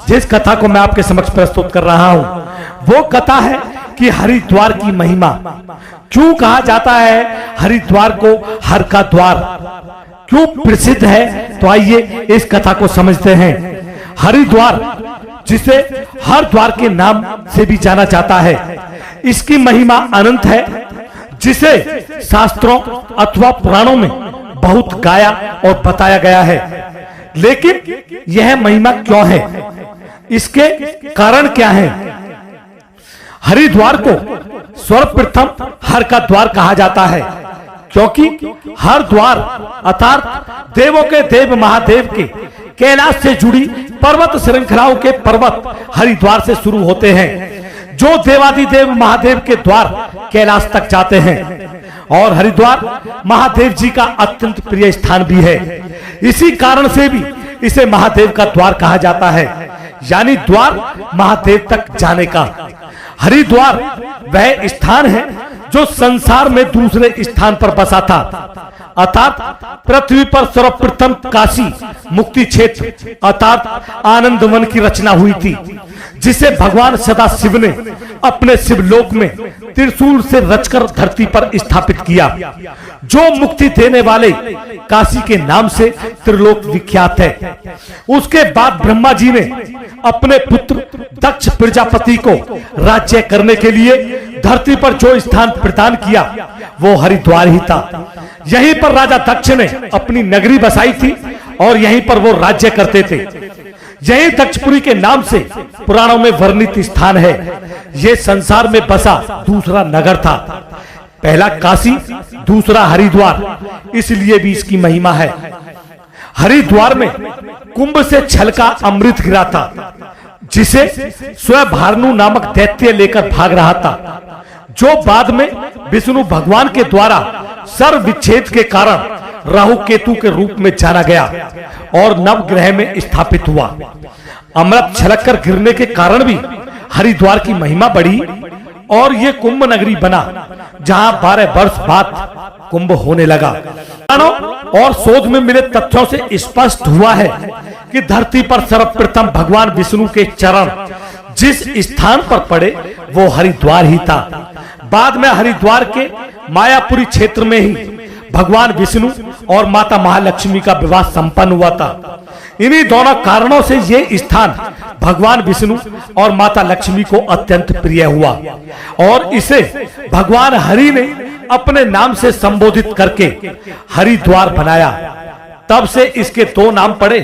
जिस कथा को मैं आपके समक्ष प्रस्तुत कर रहा हूं वो कथा है कि हरिद्वार की महिमा। क्यों कहा जाता है हरिद्वार को हर का द्वार, क्यों प्रसिद्ध है, तो आइए इस कथा को समझते हैं। हरिद्वार जिसे हर द्वार के नाम से भी जाना जाता है, इसकी महिमा अनंत है, जिसे शास्त्रों अथवा पुराणों में बहुत गाया और बताया गया है। लेकिन यह महिमा क्यों है, इसके कारण क्या है? हरिद्वार को सर्वप्रथम हर का द्वार कहा जाता है, क्योंकि हर द्वार अर्थात देवों के देव महादेव के कैलाश से जुड़ी पर्वत श्रृंखलाओं के पर्वत हरिद्वार से शुरू होते हैं, जो देवादिदेव महादेव के द्वार कैलाश तक जाते हैं। और हरिद्वार महादेव जी का अत्यंत प्रिय स्थान भी है। इसी कारण से भी इसे महादेव का द्वार कहा जाता है, यानी द्वार महादेव तक जाने का। हरिद्वार वह स्थान है जो संसार में दूसरे स्थान पर बसा था, अर्थात पृथ्वी पर सर्वप्रथम काशी मुक्ति क्षेत्र अर्थात आनंद वन की रचना हुई थी, जिसे भगवान सदाशिव ने अपने शिवलोक में त्रिशूल से रचकर धरती पर स्थापित किया, जो मुक्ति देने वाले काशी के नाम से त्रिलोक विख्यात है। उसके बाद ब्रह्मा जी ने अपने पुत्र दक्ष प्रजापति को राज्य करने के लिए धरती पर जो स्थान प्रदान किया वो हरिद्वार ही था। यहीं पर राजा दक्ष ने अपनी नगरी बसाई थी और यहीं पर वो राज्य करते थे। यही दक्षपुरी के नाम से पुराणों में वर्णित स्थान है। ये संसार में बसा दूसरा नगर था, पहला काशी, दूसरा हरिद्वार, इसलिए भी इसकी महिमा है। हरिद्वार में कुंभ से छलका अमृत गिरा था, जिसे स्वभानु नामक दैत्य लेकर भाग रहा था, जो बाद में विष्णु भगवान के द्वारा सर्व विच्छेद के कारण राहु केतु के रूप में जाना गया और नवग्रह में स्थापित हुआ। अमृत छलक कर गिरने के कारण भी हरिद्वार की महिमा बढ़ी और ये कुंभ नगरी बना, जहां 12 वर्ष बाद कुंभ होने लगा। और शोध में मिले तथ्यों से स्पष्ट हुआ है कि धरती पर सर्वप्रथम भगवान विष्णु के चरण जिस स्थान पर पड़े वो हरिद्वार ही था। बाद में हरिद्वार के मायापुरी क्षेत्र में ही भगवान विष्णु और माता महालक्ष्मी का विवाह संपन्न हुआ था। इन्हीं दोनों कारणों से ये स्थान भगवान विष्णु और माता लक्ष्मी को अत्यंत प्रिय हुआ और इसे भगवान हरि ने अपने नाम से संबोधित करके हरिद्वार बनाया। तब से इसके दो नाम पड़े,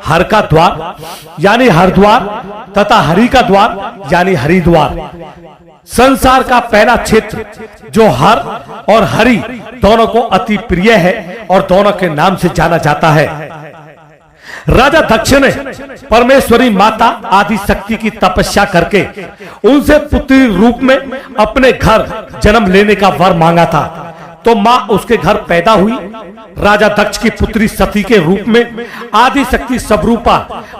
हर का द्वार यानी हरिद्वार तथा हरि का द्वार यानी हरिद्वार। संसार का पहला क्षेत्र जो हर और हरि दोनों को अति प्रिय है और दोनों के नाम से जाना जाता है। राजा दक्ष ने परमेश्वरी माता आदि शक्ति की तपस्या करके उनसे पुत्री रूप में अपने घर जन्म लेने का वर मांगा था, तो मां उसके घर पैदा हुई। राजा दक्ष की पुत्री सती के रूप में आदि शक्ति स्वरूपा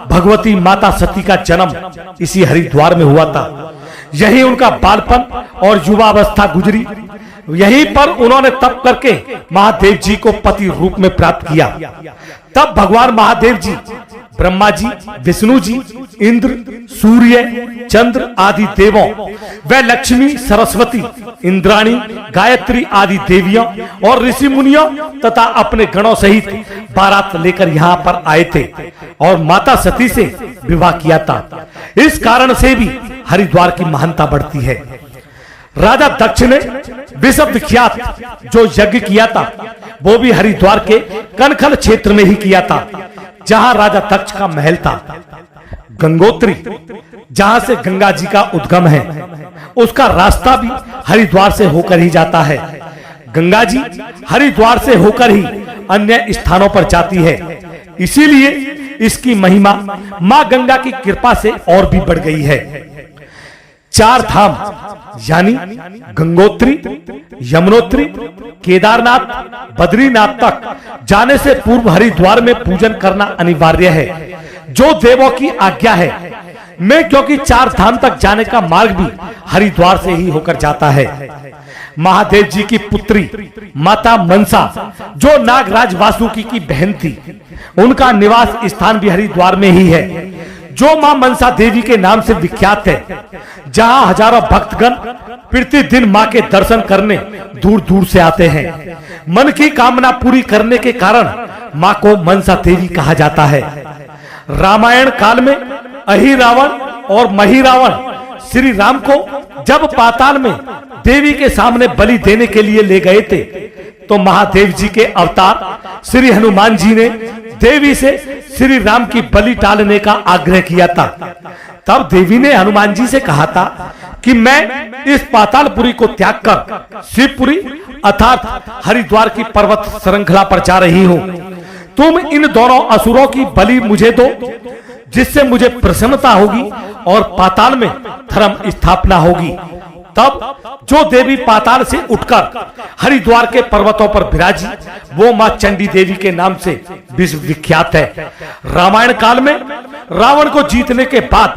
भगवती माता सती का जन्म इसी हरिद्वार में हुआ था। यही उनका बालपन और युवावस्था गुजरी। यहीं पर उन्होंने तप करके महादेव जी को पति रूप में प्राप्त किया। तब भगवान महादेव जी, ब्रह्मा जी, विष्णु जी, इंद्र, सूर्य, चंद्र आदि देवों व लक्ष्मी, सरस्वती, इंद्राणी, गायत्री आदि देवियों और ऋषि मुनियों तथा अपने गणों सहित बारात लेकर यहाँ पर आए थे और माता सती से विवाह किया था। इस कारण से भी हरिद्वार की महानता बढ़ती है। राजा दक्ष ने विश्व विख्यात जो यज्ञ किया था वो भी हरिद्वार के कनखल क्षेत्र में ही किया था, जहां राजा दक्ष का महल था। गंगोत्री जहां से गंगा जी का उद्गम है, उसका रास्ता भी हरिद्वार से होकर ही जाता है। गंगा जी हरिद्वार से होकर ही अन्य स्थानों पर जाती है, इसीलिए इसकी महिमा मां गंगा की कृपा से और भी बढ़ गई है। 4 धाम यानी गंगोत्री, यमुनोत्री, केदारनाथ, बद्रीनाथ तक जाने से पूर्व हरिद्वार में पूजन करना अनिवार्य है, जो देवों की आज्ञा है। मैं क्योंकि 4 धाम तक जाने का मार्ग भी हरिद्वार से ही होकर जाता है। महादेव जी की पुत्री माता मनसा, जो नागराज वासुकी की बहन थी, उनका निवास स्थान भी हरिद्वार में ही है, जो मां मनसा देवी के नाम से विख्यात है, जहां हजारों भक्तगण प्रतिदिन मां के दर्शन करने दूर दूर से आते हैं। मन की कामना पूरी करने के कारण मां को मनसा देवी कहा जाता है। रामायण काल में अहिरावण और महिरावण श्री राम को जब पाताल में देवी के सामने बलि देने के लिए ले गए थे, तो महादेव जी के अवतार श्री हनुमान जी ने देवी से श्री राम की बलि टालने का आग्रह किया था। तब देवी ने हनुमान जी से कहा था कि मैं इस पातालपुरी को त्याग कर शिवपुरी अर्थात हरिद्वार की पर्वत श्रृंखला पर जा रही हूं। तुम इन दोनों असुरों की बलि मुझे दो, जिससे मुझे प्रसन्नता होगी और पाताल में धर्म स्थापना होगी। तब जो देवी पाताल से उठकर हरिद्वार के पर्वतों पर विराजी, वो मां चंडी देवी के नाम से विश्व विख्यात है। रामायण काल में रावण को जीतने के बाद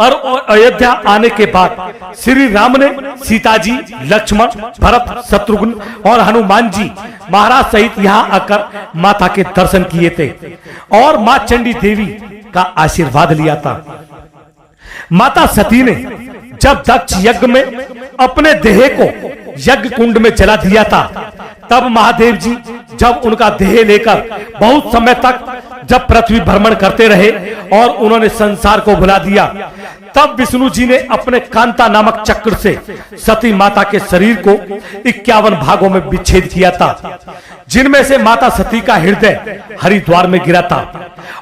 और अयोध्या आने के बाद श्री राम ने सीता जी, लक्ष्मण, भरत, शत्रुघ्न और हनुमान जी महाराज सहित यहाँ आकर माता के दर्शन किए थे और मां चंडी देवी का आशीर्वाद लिया था। माता सती ने जब दक्ष यज्ञ में अपने देह को यज्ञ कुंड में जला दिया था, तब महादेव जी जब उनका देह लेकर बहुत समय तक जब पृथ्वी भ्रमण करते रहे और उन्होंने संसार को भुला दिया, तब विष्णु जी ने अपने कांता नामक चक्र से सती माता के शरीर को 51 भागों में विच्छेद किया था, जिनमें से माता सती का हृदय हरिद्वार में गिरा था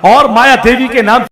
और माया देवी के नाम